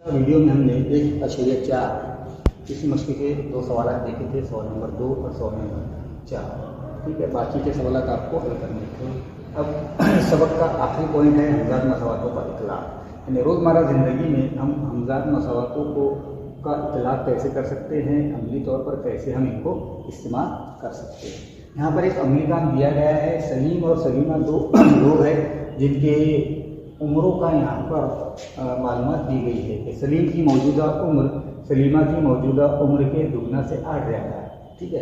Video में हमने एक अशेरिया 4 इसी मछली के 2 सवाल देखे थे, 100 नंबर 2 और 100 नंबर 4। ठीक है, बाकी के सवाल आपको हल करने थे। अब सबक का आखिरी पॉइंट है हमजात मसवातों का इतलाक़, यानी रोज़मर्रा ज़िंदगी में हम हमजात मसवातों का इतलाक़ कैसे कर सकते हैं, अमली तौर पर कैसे हम इनको इस्तेमाल कर सकते हैं। यहाँ पर एक अमली काम दिया गया है। सलीम और सलीमा दो लोग हैं जिनके उम्रों का यहाँ पर मालूमात दी गई है कि सलीम की मौजूदा उम्र सलीमा की मौजूदा उम्र के दुगना से 8 ज़्यादा है। ठीक है,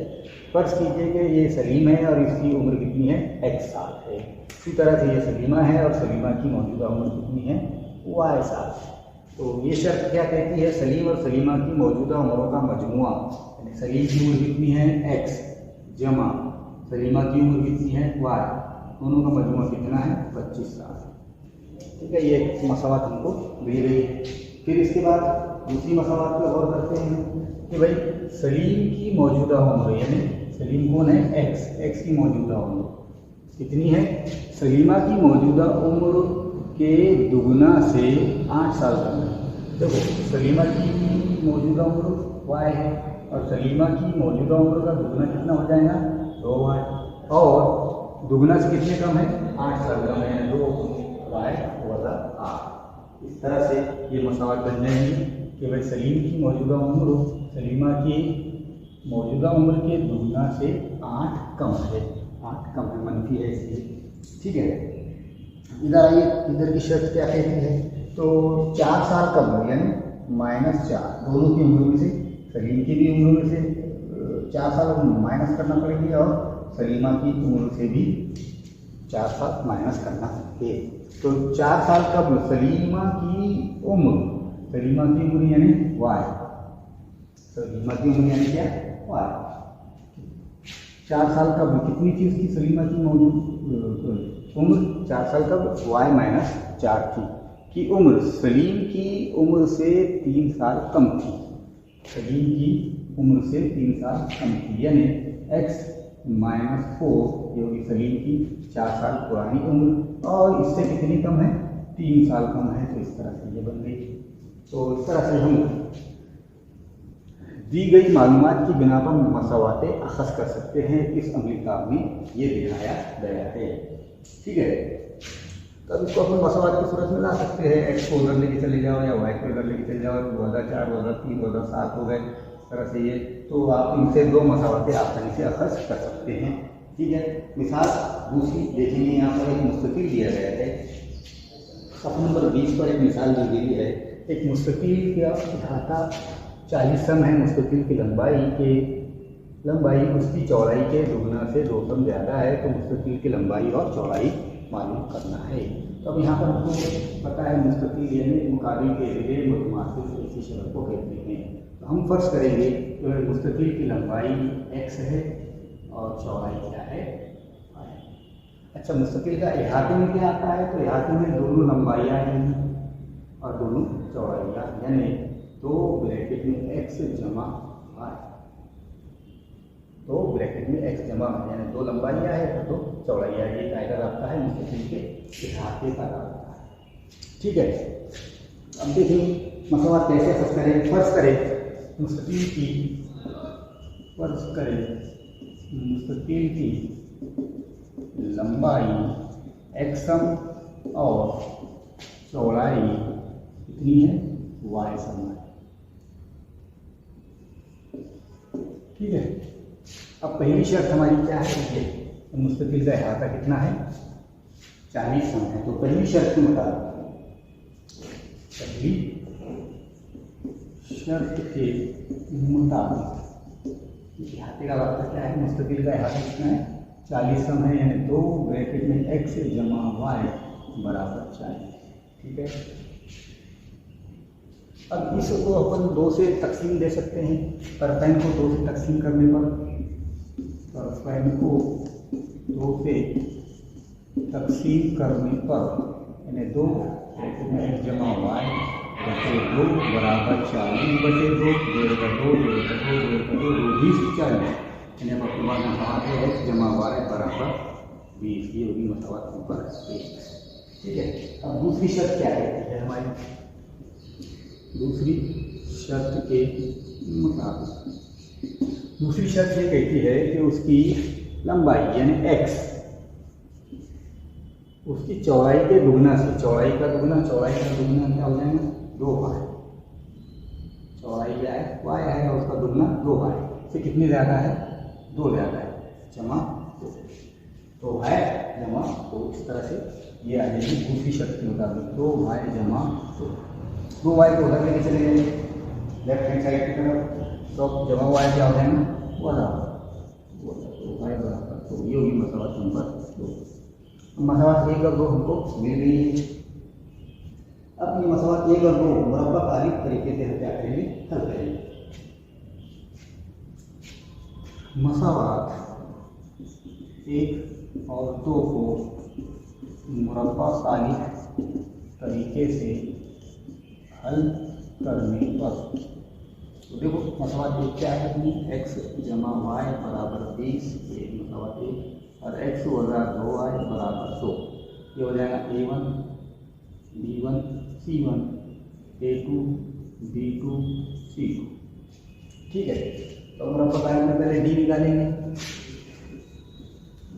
फर्ज कीजिए कि ये सलीम है और इसकी उम्र कितनी है, x साल है। इसी तरह से ये सलीमा है और सलीमा की मौजूदा उम्र कितनी है, y साल है। तो ये शर्त क्या कहती है, सलीम और सलीमा की मौजूदा उम्रों का मजमुआ, यानी सलीम की उम्र कितनी है x जमा सलीमा की उम्र कितनी है y, दोनों का मजमुआ कितना है 25 साल। ठीक है, ये मसवात हमको दी गई है। फिर इसके बाद दूसरी मसवात पे गौर करते हैं कि भाई सलीम की मौजूदा उम्र, यानी सलीम कौन है x की मौजूदा उम्र कितनी है, सलीमा की मौजूदा उम्र के दुगना से 8 साल कम है। देखो सलीमा की मौजूदा उम्र y है और सलीमा की मौजूदा उम्र का दुगना कितना हो जाएगा 2y, और दुगना से कितने कम है 8 साल कम है, 2y वज़ा 8। इस तरह से ये मसवात बन जाएंगी कि भाई सलीम की मौजूदा उम्र सलीमा की मौजूदा उम्र के दुगना से 8 कम है, 8 कम है, मनफी है इसलिए। ठीक है, इधर आइए, इधर की शर्त क्या कहती है, तो 4 साल कम है यानी -4 दोनों की उम्र में से, सलीम की भी उम्र में से 4 साल माइनस करना पड़ेगी और सलीमा की उम्र से भी 4 साल माइनस करना है। तो 4 साल कब सलीमा की उम्र यानी y, सलीमा की उम्र यानी क्या y। 4 साल कब कितनी थी उसकी सलीमा की मौजूद उम्र, 4 साल कब y - 4 थी की उम्र सलीम की उम्र से 3 साल कम थी, सलीम की उम्र से 3 साल कम थी, यानी x - 4 ये होगी सलीम की 4 साल पुरानी उम्र और इससे कितनी कम है 3 साल कम है। तो इस तरह से ये बन गई। तो इस तरह से हम दी गई मालूमात की बिना पर मसवाते अखज़ कर सकते हैं। इस अमली काम में ये दिखाया गया है। ठीक है, तब इसको अपन मसवात की सूरत में ला सकते हैं। x को उधर लेके चले जाओ या y को उधर लेके चले जाओ, 2004 2003 2007 हो गए, इस तरह से ये, तो आप इनसे 2 मसवाते आसानी से अखज़ कर सकते हैं। ठीक है, मिसाल दूसरी देखेंगे, यहाँ पर एक मुस्ततिल दिया गया है, सफ़ा नंबर 20 पर एक मिसाल दी गई है। एक मुस्ततिल का अहाता 40 सम है, मुस्ततिल की लंबाई उसकी चौड़ाई के दुगना से 2 सम ज़्यादा है, तो मुस्ततिल की लंबाई और चौड़ाई मालूम करना है। तो अब यहाँ पर हमको पता है मुस्ततिल यानी मुकाबिल के लिए मुतमासिल ऐसी शक्ल को कहते हैं। तो हम फर्ज करेंगे तो मुस्ततिल की लंबाई x है और चौड़ाई क्या है। अच्छा, मुस्ततिल का इहाते में क्या आता है, तो इहाते में दोनों लंबाइयाँ आएंगी और दोनों चौड़ाइयाँ, यानी 2 ब्रैकेट में x जमा y, 2 ब्रैकेट में x जमा यानी 2 लंबाइयाँ है तो 2 चौड़ाइयाँ। ये कायदा रखता है मुस्ततिल के इहाते का रखता है। ठीक है, अब देखिए मसवात कैसे फर्ज करें। फर्ज करें मुस्ततिल की लंबाई x सम और चौड़ाई कितनी है y सम है। ठीक है, अब पहली शर्त हमारी क्या है, मुस्ततिल का इहाता कितना है 40 सम है। तो पहली शर्त के मुताबिक, पहली शर्त के मुताबिक इहाते का मतलब क्या है, मुस्ततिल का इहाता कितना है 40 सम है, यानी 2 ब्रैकेट में x जमा y बराबर 40। ठीक है, अब इसको अपन 2 से तकसीम दे सकते हैं। तरफ़ैन को 2 से तकसीम करने पर, तरफ़ैन को 2 से तकसीम करने पर यानी 2 ब्रैकेट में x जमा y बटे 2 बराबर 40/2 यानी अब आपके पास यहाँ है x जमा y बराबर 20। ये होगी मसवात ऊपर 1। ठीक है, अब दूसरी शर्त क्या कहती है हमारी, दूसरी शर्त के मुताबिक, दूसरी शर्त ये कहती है कि उसकी लंबाई यानी x उसकी चौड़ाई के दुगना से, चौड़ाई का दुगना क्या हो जाएगा 2y, चौड़ाई क्या है y है और उसका दुगना 2y से कितनी ज़्यादा है 2 ज़्यादा है, जमा 2, तो है जमा 2। इस तरह से ये आ जाएगी दूसरी शर्त के मुताबिक 2y जमा 2y को उधर लेके चले जाएंगे लेफ्ट हैंड साइड की तरफ, तो जमा y क्या हो जाएगा बराबर, तो y बराबर, तो ये होगी मसवात नंबर 2। मसवात 1 और 2 हमको मिल गई है। अब ये मसवात 1 और 2 मुरब्बा तारीफ तरीके से हम क्या करेंगे हल करेंगे। मसवात 1 और 2 को मुरब्बा तारीफ तरीके से हल करने पर, तो देखो मसवात 1 क्या है अपनी x जमा y बराबर 20, ये मसवात 1, और x वज़ा 2y बराबर 100, ये हो जाएगा a1 b1 c1 a2 b2 c2। ठीक है, तो मुरब्बा तारीफ में पहले d निकालेंगे,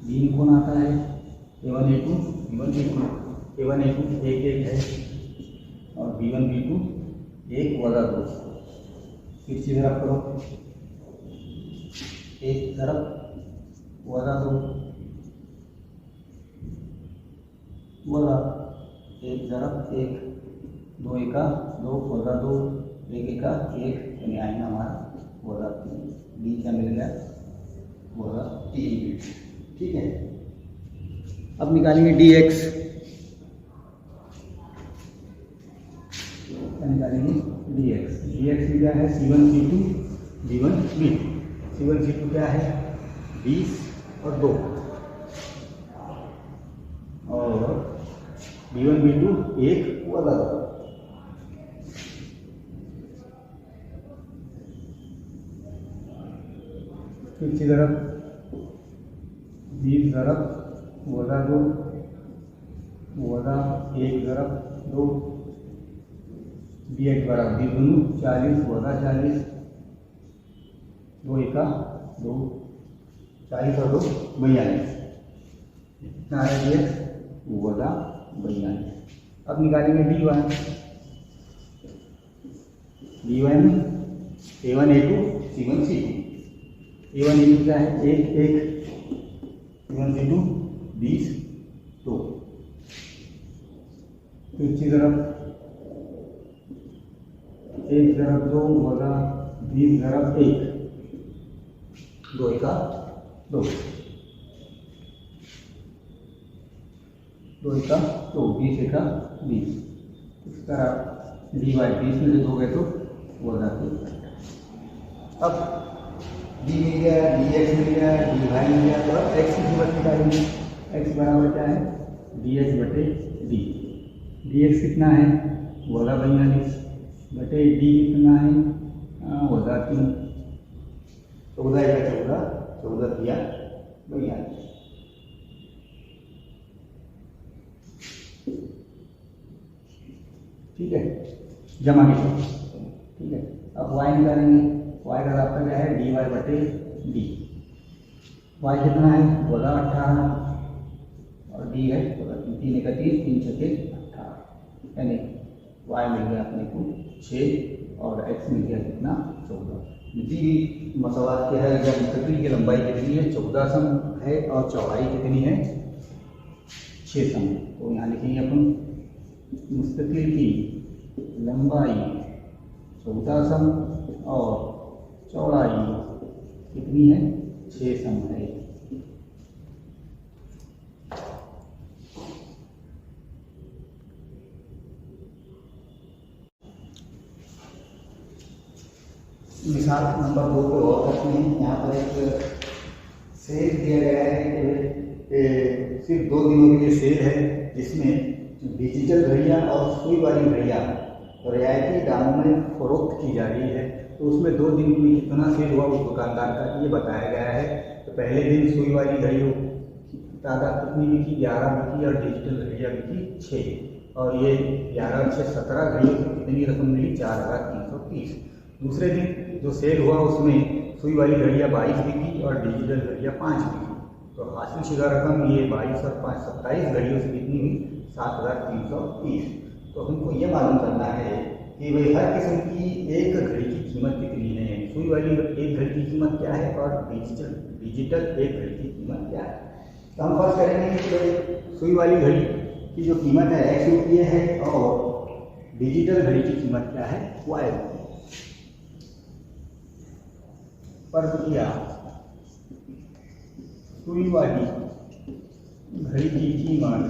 d कौन आता है a1 a2 b1 b2, a1 a2 1 1 है और b1 b2 1 वज़ा 2, फिर से ज़रब करो, 1 ज़रब वज़ा 2 वज़ा 1 ज़रब 1, 2 एका 2 वज़ा 2, 1 एका 1, यानी आएगा हमारा वज़ा 3, डी क्या मिल गया वज़ा 3। ठीक है, अब निकालेंगे dx, निकालेंगे dx, dx में क्या है c1 c2 b1 b2, c1 c2 क्या है 20 और 2, और b1 b2 1 वज़ा 2, फिर से ज़रब 20 ज़रब वज़ा 2 वज़ा 1 ज़रब 2, dx बराबर दी दोनों 40 वज़ा 40, 2 एका 2, 40 और 2 42, इतना है dx वज़ा 42। अब निकालेंगे dy, dy में a1 a2 c1 c2, a1 a2 क्या है 1 1, c1 c2 20 2, फिर से ज़रब 1 ज़रब 2 वज़ा 20 ज़रब 1, 2 एका 2, 2 एका 2, 20 एका 20, इस तरह dy 20 में से 2 गए तो वज़ा 2। अब d मिल गया, dx मिल गया, dy मिल गया, तो अब x की कीमत निकालेंगे, x बराबर क्या है dx बटे d, dx कितना है वज़ा 42 बटे d कितना है वज़ा 3, 14 का 14, 14 दिया 42। ठीक है, जमा की, ठीक है। अब y निकालेंगे, y का रास्ता क्या है dy बटे d, y कितना है वज़ा 18 और d है 3 का 30, 3 छके 18, यानी y मिल गया अपने को 6 और x मिल गया कितना 14। दी मसवात क्या है, जब मुस्तकिल की लंबाई कितनी है 14 सम है और चौड़ाई कितनी है 6 सम है, तो यहाँ लिखेंगे अपन मुस्तकिल की लंबाई 14 सम और चौड़ाई कितनी है 6 सम है। मिसाल नंबर 2 पे और करते हैं। यहाँ पर एक सेल दिया गया है कि सिर्फ 2 दिनों के लिए सेल है, जिसमें डिजिटल घड़ियाँ और सुई वाली घड़ियाँ रियायती दामों में फरोख्त की जा रही है। तो उसमें 2 दिन में कितना सेल हुआ उस दुकानदार का ये बताया गया है। तो पहले दिन सुई वाली घड़ियों की तादाद कितनी बिकी 11 बिकी और डिजिटल घड़ियाँ बिकी 6। और ये 11/6/17 घड़ियों से कितनी रकम मिली? 4,330। दूसरे दिन जो सेल हुआ उसमें सुई वाली घड़ियाँ 22 बिकी और डिजिटल घड़ियाँ 5 बिकी। तो हासिल शुदा रकम ये 22 और 5 27 घड़ियों से कितनी हुई? 7,330। तो हमको ये मालूम करना है कि भाई हर किस्म की एक घड़ी की कीमत कितनी है। सुई वाली एक घड़ी की कीमत क्या है और डिजिटल एक घड़ी की कीमत क्या है। तो हम फर्स्ट करेंगे कि भाई सुई वाली घड़ी की जो कीमत है X है और डिजिटल घड़ी की कीमत क्या है? Y। फर्ज किया सुई वाली घड़ी की कीमत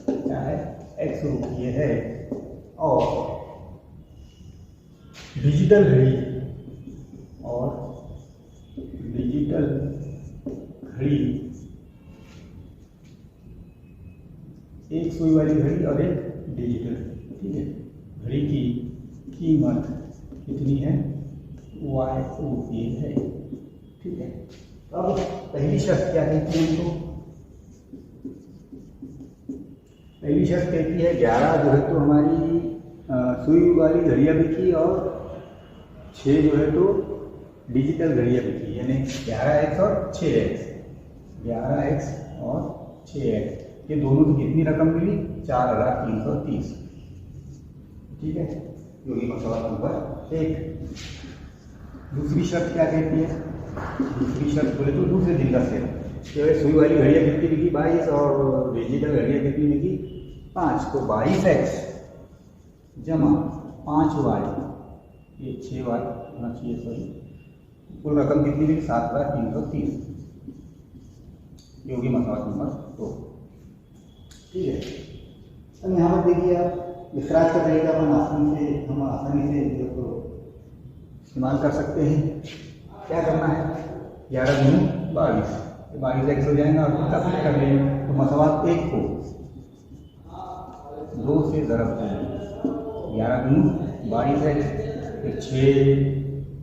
क्या है? X है और डिजिटल घड़ी एक सुई वाली घड़ी और एक डिजिटल, ठीक है। घड़ी की कीमत कितनी है? Y है, ठीक है। अब पहली शर्त क्या कहती है हमको? पहली शर्त कहती है 11 जो है तो हमारी सुई वाली घड़ियाँ बिकी और 6 जो है तो डिजिटल घड़ियाँ बिकी, यानी 11X और 6X। 11X और 6X ये दोनों की कितनी रकम मिली? 4,330, ठीक है। जो कि मसला नंबर 1। दूसरी शर्त क्या कहती है? दूसरी शर्त बोले तो दूसरे दिन का सेल सुई वाली घड़ियाँ कितनी बिकी? 22 और डिजिटल घड़ियाँ कितनी बिकी? 5। तो 22X जमा 5Y, ये 6Y होना चाहिए, सॉरी। कुल रकम कितनी मिली? 7,330, जो कि मसला नंबर 2, ठीक है। अब यहाँ पर देखिए आप इखराज का तरीका हम आसानी से जो तो इस्तेमाल कर सकते हैं। क्या करना है? 11 दूनी 22, 22X हो जाएगा और कितना कर लेंगे? तो मसला 1 को 2 से ज़रब देंगे। 11 दूनी 22X, फिर 6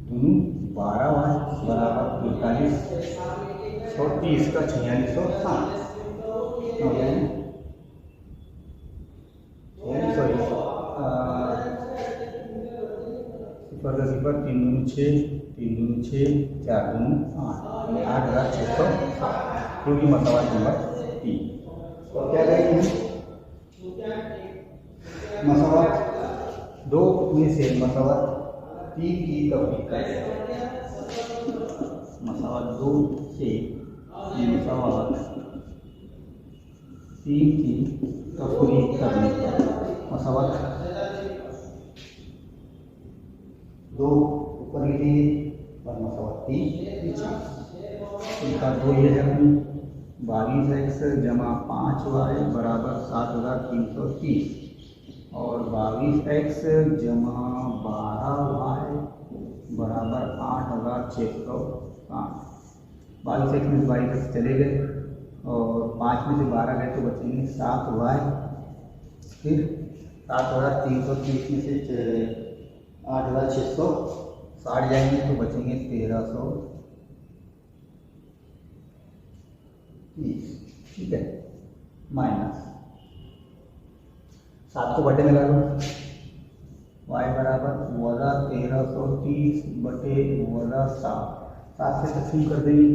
दूनी 12Y बराबर 45 और 30 का 4660 हो जाएंगे। सॉरी, 0 3 दूनी 6, 3 दूनी 6, 4 दूनी 8, 8,660, क्योंकि मसला नंबर 3। तो क्या करेंगे? मसला 2 में से मसला 3 की तफरीक करें। मसला 2 से मसला 3 की तफरीक करने पर मसला 2 ऊपर लिखेंगे और मसला 3 नीचे। इनका 2 ये है अपनी 22X जमा 5Y बराबर 7,330 और 22X जमा 12Y बराबर 8,660। 22X में 22X चले गए और 5 में से 12 गए तो बचेंगे 7Y, फिर 7,330 में से 8,660 जाएंगे तो बचेंगे 1,330, ठीक है। माइनस 7 को बटे में ला लो, Y बराबर -1330 बटे -7, 7 से तकसीम कर देंगे।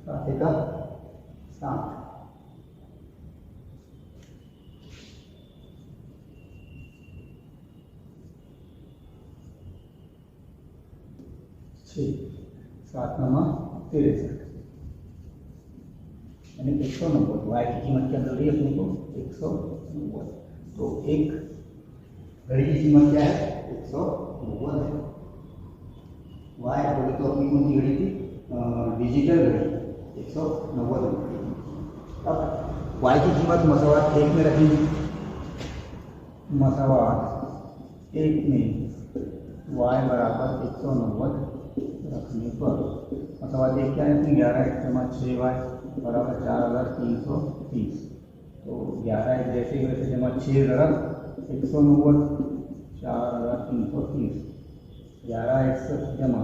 7 का 7, ठीक, 7 नंबर 63, यानी 190। Y की कीमत क्या मिल रही है अपने को? 190। तो एक घड़ी की कीमत क्या है? 190 है। Y बोले तो अपनी कौन सी घड़ी थी? डिजिटल घड़ी 190। अब Y की कीमत मसवात 1 में रखेंगे। मसवात 1 में Y बराबर 190 रखने पर मसवात 1 क्या है? 11X जमा 6Y बराबर 4,330। तो 11X जैसे ही वैसे जमा 6 ज़रब 190, 4,330। 11X जमा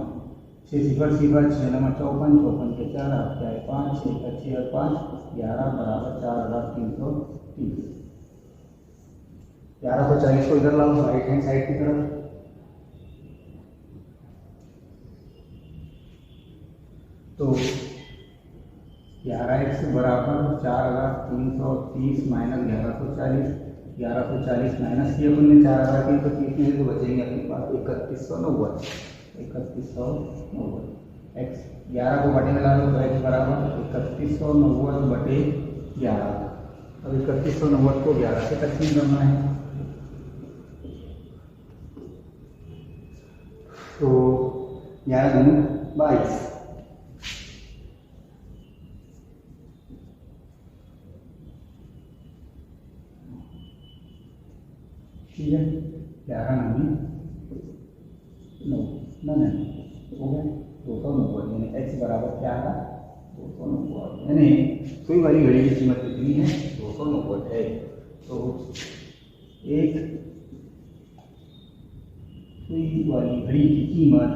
6 सिफर सिफर 6 नंबर 54, 54 के 4 आपका है 5, 6 का 6 और 5 11 बराबर 4330। 1140 को इधर लाओ राइट हैंड साइड की तरफ। तो 11x बराबर 4330 माइनस 1140। 1140 माइनस किया हमने 4330 में, तो बचेंगे अपने पास 3190। 3190 x 11 को बटे में ला लो तो x बराबर 3190 बटे 11। अब 3190 को 11 से तकसीम करना है, तो 11 दूनी 22। ठीक है, 11 नमी 9 हो गया 290, यानी x बराबर क्या है 290, यानी सुई वाली घड़ी की कीमत कितनी है 290 है। तो एक सुई वाली घड़ी की कीमत,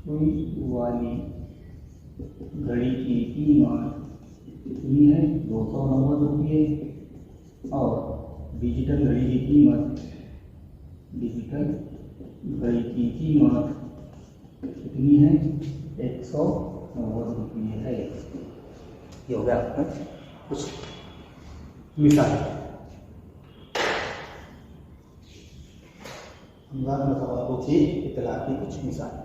सुई वाली घड़ी की कीमत कितनी है 290 रुपये, और डिजिटल घड़ी की कीमत, डिजिटल घड़ी की कीमत कितनी है 190 रुपये है। ये हो गया आपका कुछ मिसाल, हम पूछी इतला की कुछ मिसाल।